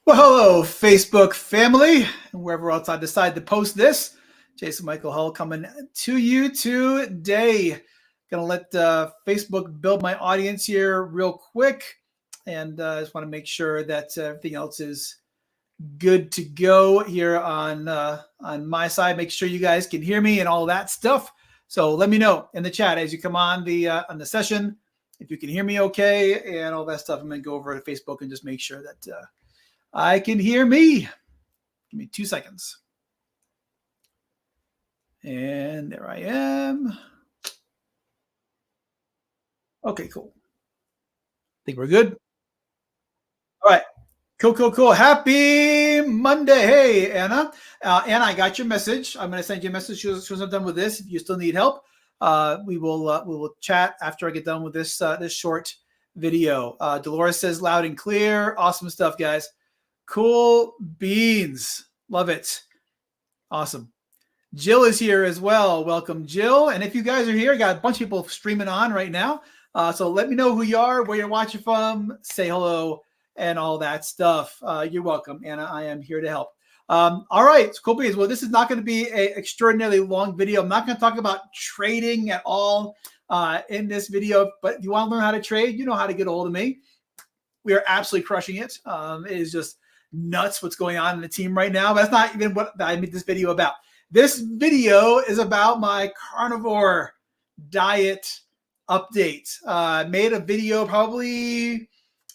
Well, hello, Facebook family, and wherever else I decide to post this. Jason Michael Hull coming to you today. Gonna let Facebook build my audience here real quick, and I just want to make sure that everything else is good to go here on my side. Make sure you guys can hear me and all that stuff. So let me know in the chat as you come on the session if you can hear me okay and all that stuff. I'm gonna go over to Facebook and just make sure that I can hear me. Give me 2 seconds. And there I am. Okay, cool. Think we're good. All right. Cool. Happy Monday. Hey, Anna. Anna, I got your message. I'm going to send you a message as soon as I'm done with this. If you still need help, we will chat after I get done with this short video. Dolores says loud and clear. Awesome stuff, guys. Cool beans. Love it. Awesome. Jill is here as well. Welcome, Jill. And if you guys are here, I got a bunch of people streaming on right now. So let me know who you are, where you're watching from, say hello, and all that stuff. You're welcome, Anna. I am here to help. All right, cool beans. Well, this is not going to be an extraordinarily long video. I'm not going to talk about trading at all in this video. But if you want to learn how to trade, you know how to get a hold of me. We are absolutely crushing it. It is just nuts what's going on in the team right now. But that's not even what I made this video about. This video is about my carnivore diet update. I made a video probably,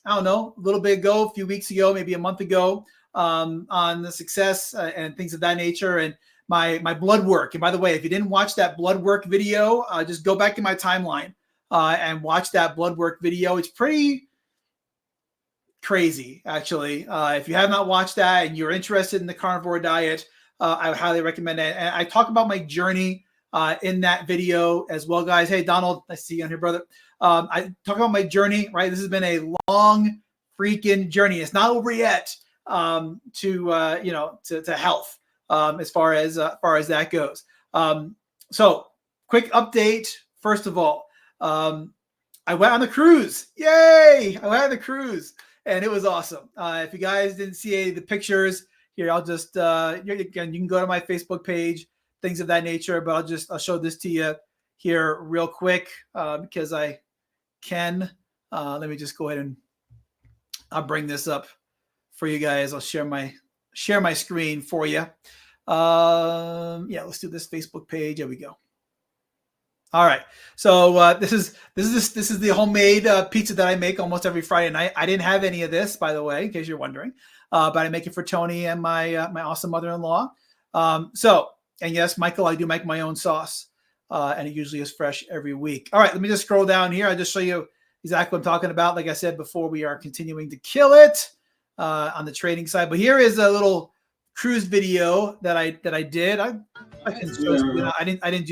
I don't know, a little bit ago, a few weeks ago, maybe a month ago, on the success and things of that nature and my blood work. And by the way, if you didn't watch that blood work video, just go back to my timeline and watch that blood work video. It's pretty crazy, actually. If you have not watched that and you're interested in the carnivore diet, I would highly recommend it. And I talk about my journey in that video as well, guys. Hey, Donald, nice to see you on here, brother. I talk about my journey, right? This has been a long freaking journey. It's not over yet to health as far as that goes. So quick update. First of all, I went on the cruise. Yay! I went on the cruise and it was awesome. If you guys didn't see any of the pictures, here, I'll just, again, you can go to my Facebook page, things of that nature, but I'll show this to you here real quick because I can. Let me just go ahead and I'll bring this up for you guys. I'll share my screen for you. Yeah, let's do this Facebook page. There we go. All right. So this is the homemade pizza that I make almost every Friday night. I didn't have any of this, by the way, in case you're wondering. But I make it for Tony and my awesome mother-in-law. And yes, Michael, I do make my own sauce, and it usually is fresh every week. All right, let me just scroll down here. I'll just show you exactly what I'm talking about. Like I said before, we are continuing to kill it on the trading side. But here is a little cruise video that I did. I didn't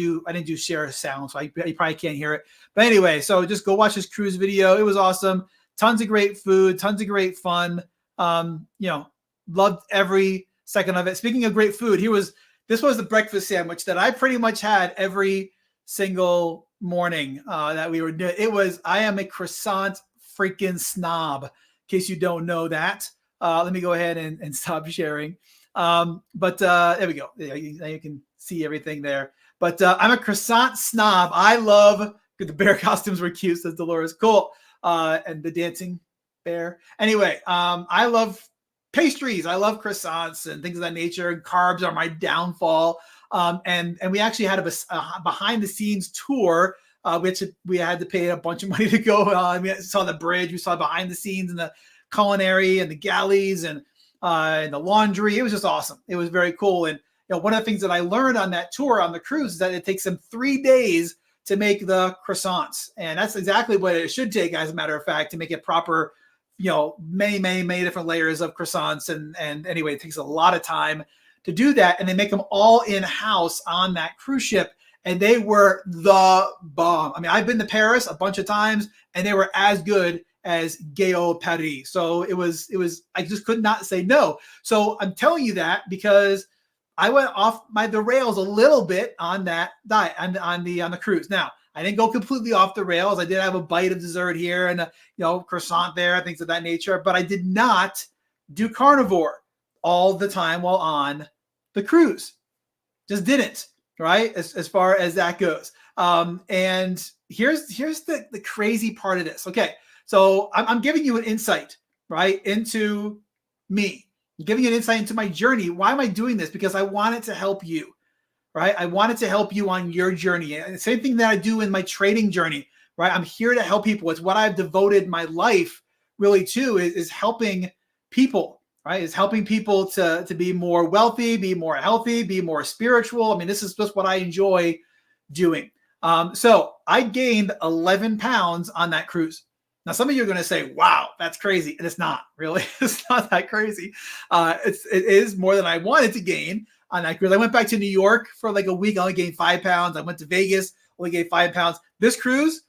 do share sound, so you probably can't hear it. But anyway, so just go watch this cruise video. It was awesome. Tons of great food, tons of great fun. Loved every second of it. Speaking of great food, this was the breakfast sandwich that I pretty much had every single morning that we were doing. I am a croissant freaking snob, in case you don't know that. Let me go ahead and stop sharing. But there we go. Now you can see everything there. But I'm a croissant snob. I love, the bear costumes were cute, says Dolores. Cool. And the dancing bear. Anyway, I love pastries. I love croissants and things of that nature. And carbs are my downfall. And we actually had a behind the scenes tour, which we had to pay a bunch of money to go. We saw the bridge. We saw behind the scenes and the culinary and the galleys and the laundry. It was just awesome. It was very cool. And one of the things that I learned on that tour on the cruise is that it takes them 3 days to make the croissants. And that's exactly what it should take, as a matter of fact, to make it proper, many different layers of croissants. And anyway, it takes a lot of time to do that. And they make them all in-house on that cruise ship. And they were the bomb. I mean, I've been to Paris a bunch of times and they were as good as Gao Paris. So it was, I just could not say no. So I'm telling you that because I went off the rails a little bit on that diet on the cruise. Now, I didn't go completely off the rails. I did have a bite of dessert here and a croissant there, things of that nature, but I did not do carnivore all the time while on the cruise. Just didn't, right? As far as that goes. And here's the crazy part of this. Okay, so I'm giving you an insight, right, into me. I'm giving you an insight into my journey. Why am I doing this? Because I want it to help you, right? I wanted to help you on your journey. And the same thing that I do in my trading journey, right? I'm here to help people. It's what I've devoted my life really to is helping people, right? Is helping people to be more wealthy, be more healthy, be more spiritual. I mean, this is just what I enjoy doing. So I gained 11 pounds on that cruise. Now, some of you are going to say, wow, that's crazy. And it's not really, it's not that crazy. It is more than I wanted to gain on that cruise. I went back to New York for like a week. I only gained 5 pounds. I went to Vegas, only gained 5 pounds. This cruise,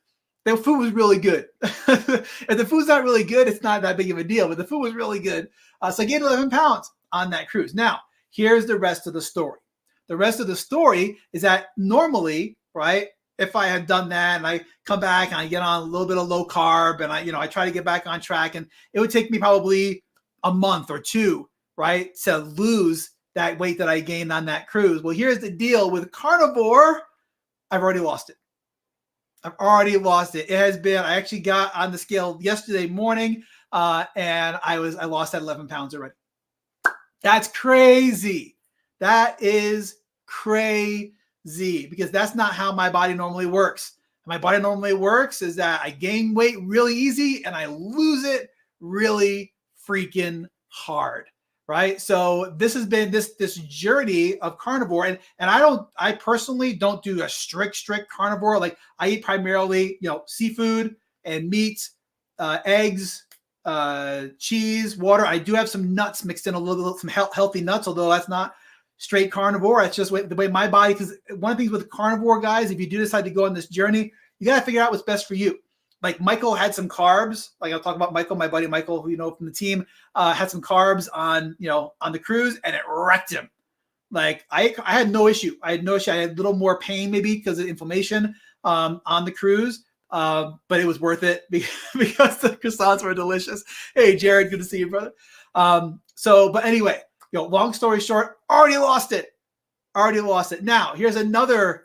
the food was really good. If the food's not really good, it's not that big of a deal, but the food was really good. So I gained 11 pounds on that cruise. Now, here's the rest of the story. The rest of the story is that normally, right, if I had done that and I come back and I get on a little bit of low carb and I try to get back on track, and it would take me probably a month or two, right, to lose that weight that I gained on that cruise. Well, here's the deal with carnivore. I've already lost it. I've already lost it. It has been, I actually got on the scale yesterday morning and I lost that 11 pounds already. That's crazy. That is crazy because that's not how my body normally works. My body normally works is that I gain weight really easy and I lose it really freaking hard. Right. So this has been this journey of carnivore. And I personally don't do a strict carnivore. Like I eat primarily, seafood and meat, eggs, cheese, water. I do have some nuts mixed in, some healthy nuts, although that's not straight carnivore. It's just the way my body, because one of the things with carnivore, guys, if you do decide to go on this journey, you got to figure out what's best for you. Like Michael had some carbs. Like I'll talk about Michael, my buddy Michael, who you know from the team, had some carbs on the cruise, and it wrecked him. Like I had no issue. I had a little more pain maybe because of inflammation on the cruise, but it was worth it because the croissants were delicious. Hey Jared, good to see you, brother. But anyway, long story short, already lost it. Now here's another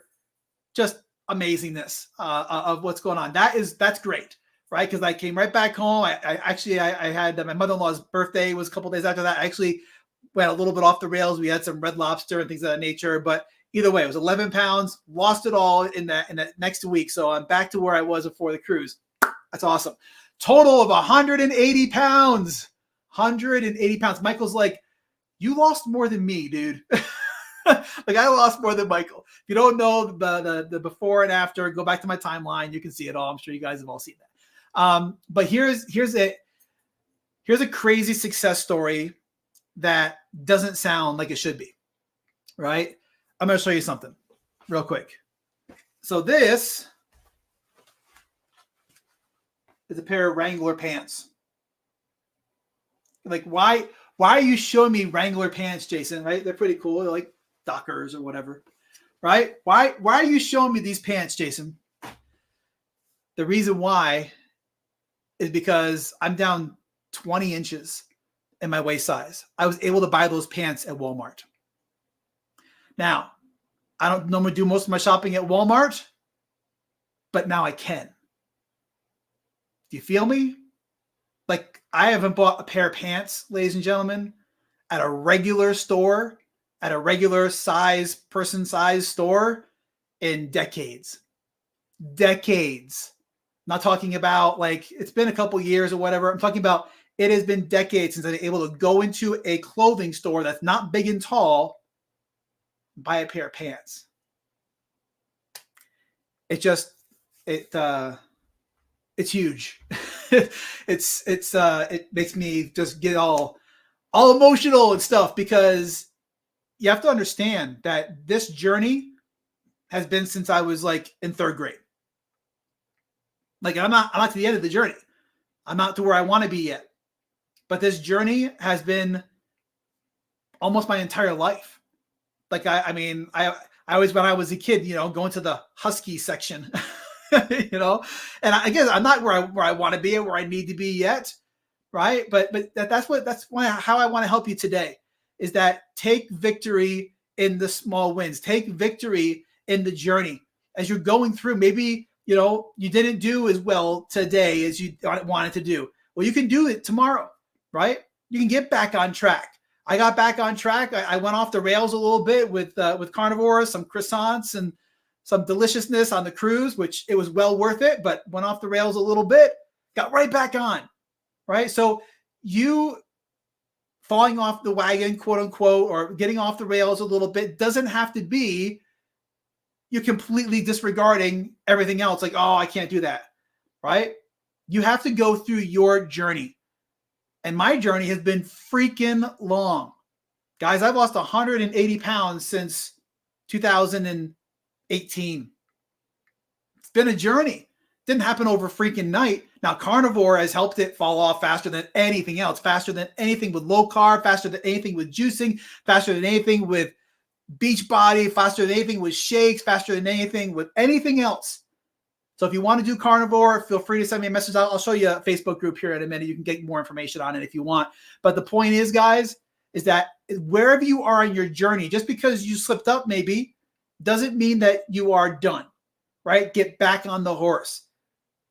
just amazingness of what's going on. That's great, right? Because I came right back home. I had my mother-in-law's birthday was a couple days after that. I actually went a little bit off the rails. We had some Red Lobster and things of that nature, but either way, it was 11 pounds, lost it all in that next week. So I'm back to where I was before the cruise. That's awesome. Total of 180 pounds. 180 pounds. Michael's like, you lost more than me, dude. Like I lost more than Michael. If you don't know the before and after, go back to my timeline. You can see it all. I'm sure you guys have all seen that. But here's a crazy success story that doesn't sound like it should be, right? I'm going to show you something real quick. So this is a pair of Wrangler pants. Like why are you showing me Wrangler pants, Jason? Right? They're pretty cool. They're like Dockers or whatever, right? Why are you showing me these pants, Jason? The reason why is because I'm down 20 inches in my waist size. I was able to buy those pants at Walmart. Now, I don't normally do most of my shopping at Walmart, but now I can. Do you feel me? Like I haven't bought a pair of pants, ladies and gentlemen, at a regular store, at a regular person size store in decades. Decades. I'm not talking about like it's been a couple years or whatever. I'm talking about it has been decades since I've been able to go into a clothing store that's not big and tall and buy a pair of pants. It's huge. It makes me just get all emotional and stuff because you have to understand that this journey has been since I was like in 3rd grade. Like I'm not to the end of the journey. I'm not to where I want to be yet. But this journey has been almost my entire life. Like I always, when I was a kid, going to the Husky section, and I guess I'm not where I want to be or where I need to be yet. right? But that's how I want to help you today, is that take victory in the small wins. Take victory in the journey as you're going through. Maybe, you didn't do as well today as you wanted to do. Well, you can do it tomorrow, right? You can get back on track. I got back on track. I went off the rails a little bit with Carnivore, some croissants and some deliciousness on the cruise, which it was well worth it, but went off the rails a little bit, got right back on, right? So you falling off the wagon, quote unquote, or getting off the rails a little bit doesn't have to be you're completely disregarding everything else. Like, oh, I can't do that, right? You have to go through your journey. And my journey has been freaking long. Guys, I've lost 180 pounds since 2018. It's been a journey. Didn't happen over freaking night. Now, Carnivore has helped it fall off faster than anything else, faster than anything with low carb, faster than anything with juicing, faster than anything with Beachbody, faster than anything with shakes, faster than anything with anything else. So if you want to do Carnivore, feel free to send me a message. I'll show you a Facebook group here in a minute. You can get more information on it if you want. But the point is, guys, is that wherever you are on your journey, just because you slipped up maybe, doesn't mean that you are done, right? Get back on the horse,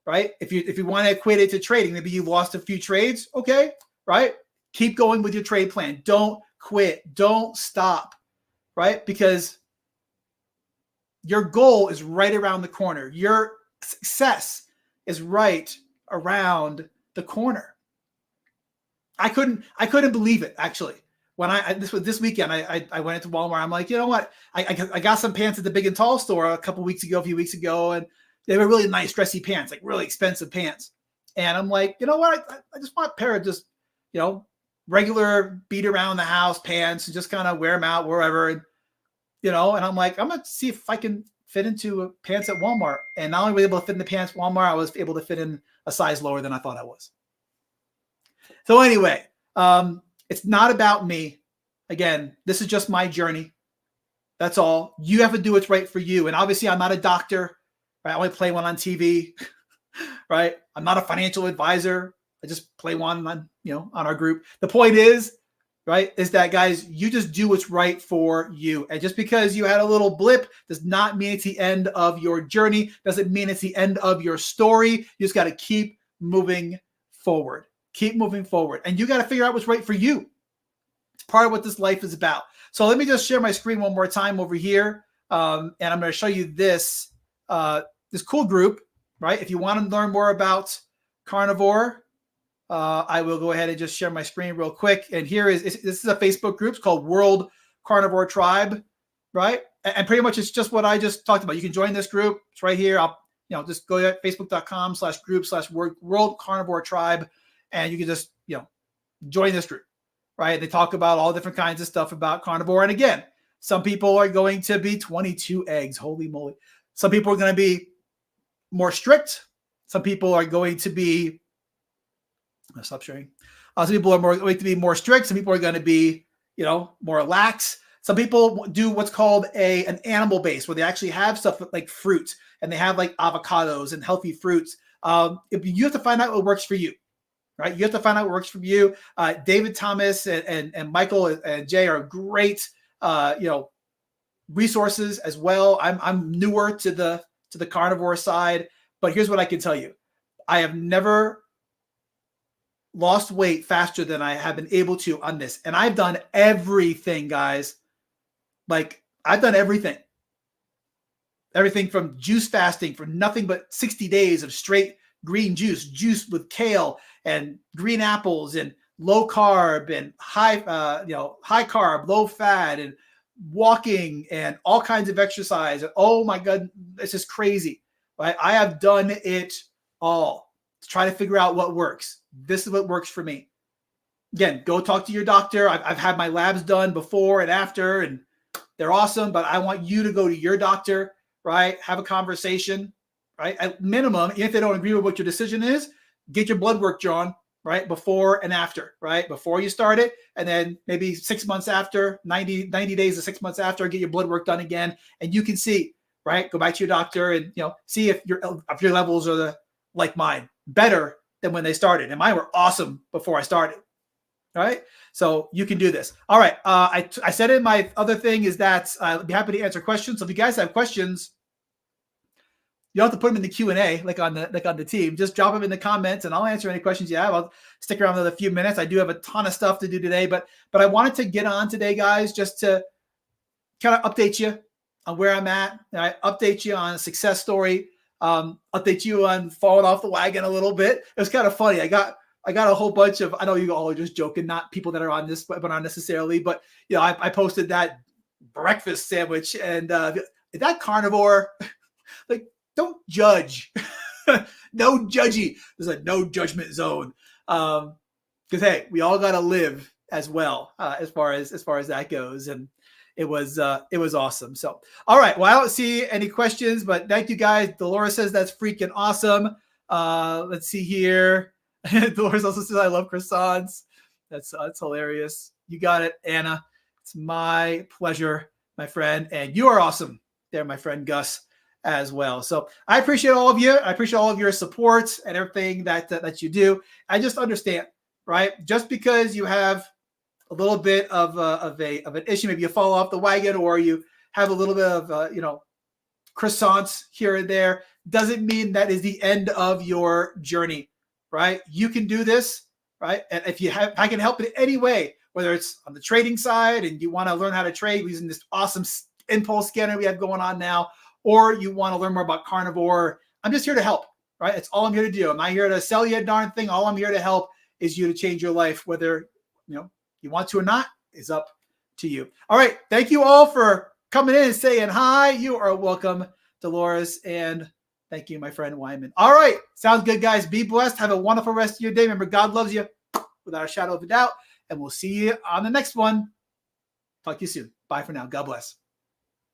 right? If you want to equate it to trading, maybe you lost a few trades, okay, right? Keep going with your trade plan. Don't quit. Don't stop, right? Because your goal is right around the corner. Your success is right around the corner. I couldn't believe it, actually. When this weekend, I went into Walmart. I'm like, you know what? I got some pants at the Big and Tall store a few weeks ago, and they were really nice, dressy pants, like really expensive pants. And I'm like, you know what? I just want a pair of just, regular beat around the house pants and just kind of wear them out wherever. And, and I'm like, I'm going to see if I can fit into pants at Walmart. And not only were I able to fit in the pants at Walmart, I was able to fit in a size lower than I thought I was. So anyway, it's not about me. Again, this is just my journey. That's all. You have to do what's right for you. And obviously, I'm not a doctor. Right? I only play one on TV. Right? I'm not a financial advisor. I just play one on our group. The point is, right, is that, guys, you just do what's right for you. And just because you had a little blip does not mean it's the end of your journey. Doesn't mean it's the end of your story. You just got to keep moving forward. Keep moving forward. And you got to figure out what's right for you. It's part of what this life is about. So let me just share my screen one more time over here. And I'm going to show you this cool group, right? If you want to learn more about Carnivore, I will go ahead and just share my screen real quick. And this is a Facebook group. It's called World Carnivore Tribe, right? And pretty much it's just what I just talked about. You can join this group. It's right here. I'll just go to facebook.com/group/World Carnivore Tribe. And you can just, join this group, right? They talk about all different kinds of stuff about carnivore. And again, some people are going to be 22 eggs. Holy moly. Some people are going to be more strict. Some people are going to be, I'll stop sharing. Some people are going to be more strict. Some people are going to be, more lax. Some people do what's called an animal base, where they actually have stuff like fruit, and they have like avocados and healthy fruits. You have to find out what works for you. Right, you have to find out what works for you. David Thomas and Michael and Jay are great, resources as well. I'm newer to the carnivore side, but here's what I can tell you: I have never lost weight faster than I have been able to on this, and I've done everything, guys. Like, I've done everything from juice fasting for nothing but 60 days of straight green juice with kale and green apples, and low carb and high carb, low fat, and walking and all kinds of exercise. And oh my God, this is crazy. Right? I have done it all to try to figure out what works. This is what works for me. Again, go talk to your doctor. I've had my labs done before and after, and they're awesome, but I want you to go to your doctor, right? Have a conversation. Right? At minimum, if they don't agree with what your decision is, get your blood work drawn, right? Before and after, right? Before you start it, and then maybe 6 months after, 90 days to 6 months after, get your blood work done again. And you can see, right? Go back to your doctor and, see if your levels are like mine, better than when they started. And mine were awesome before I started. All right. So you can do this. All right. I said in my other thing is that I'll be happy to answer questions. So if you guys have questions, you don't have to put them in the Q&A like on the team. Just drop them in the comments and I'll answer any questions you have. I'll stick around another few minutes. I do have a ton of stuff to do today, but I wanted to get on today, guys, just to kind of update you on where I'm at. I update you on a success story. Update you on falling off the wagon a little bit. It was kind of funny. I got a whole bunch of, I know you all are just joking, not people that are on this, but not necessarily, but I posted that breakfast sandwich and that carnivore, like, don't judge. No judgy. There's a no judgment zone. Because hey, we all got to live as well, as far as that goes. And it was awesome. So, all right. Well, I don't see any questions, but thank you guys. Dolores says that's freaking awesome. Let's see here. Dolores also says I love croissants. That's hilarious. You got it, Anna. It's my pleasure, my friend. And you are awesome there, my friend Gus, as well. So I appreciate all of you. I appreciate all of your support and everything that you do. I just understand, right? Just because you have a little bit of an issue, maybe you fall off the wagon or you have a little bit of croissants here and there, doesn't mean that is the end of your journey, right? You can do this, right? And if I can help in any way, whether it's on the trading side and you want to learn how to trade using this awesome impulse scanner we have going on now, or you want to learn more about Carnivore, I'm just here to help, right? It's all I'm here to do. I'm not here to sell you a darn thing. All I'm here to help is you to change your life, whether you want to or not is up to you. All right. Thank you all for coming in and saying hi. You are welcome, Dolores. And thank you, my friend Wyman. All right. Sounds good, guys. Be blessed. Have a wonderful rest of your day. Remember, God loves you without a shadow of a doubt. And we'll see you on the next one. Talk to you soon. Bye for now. God bless.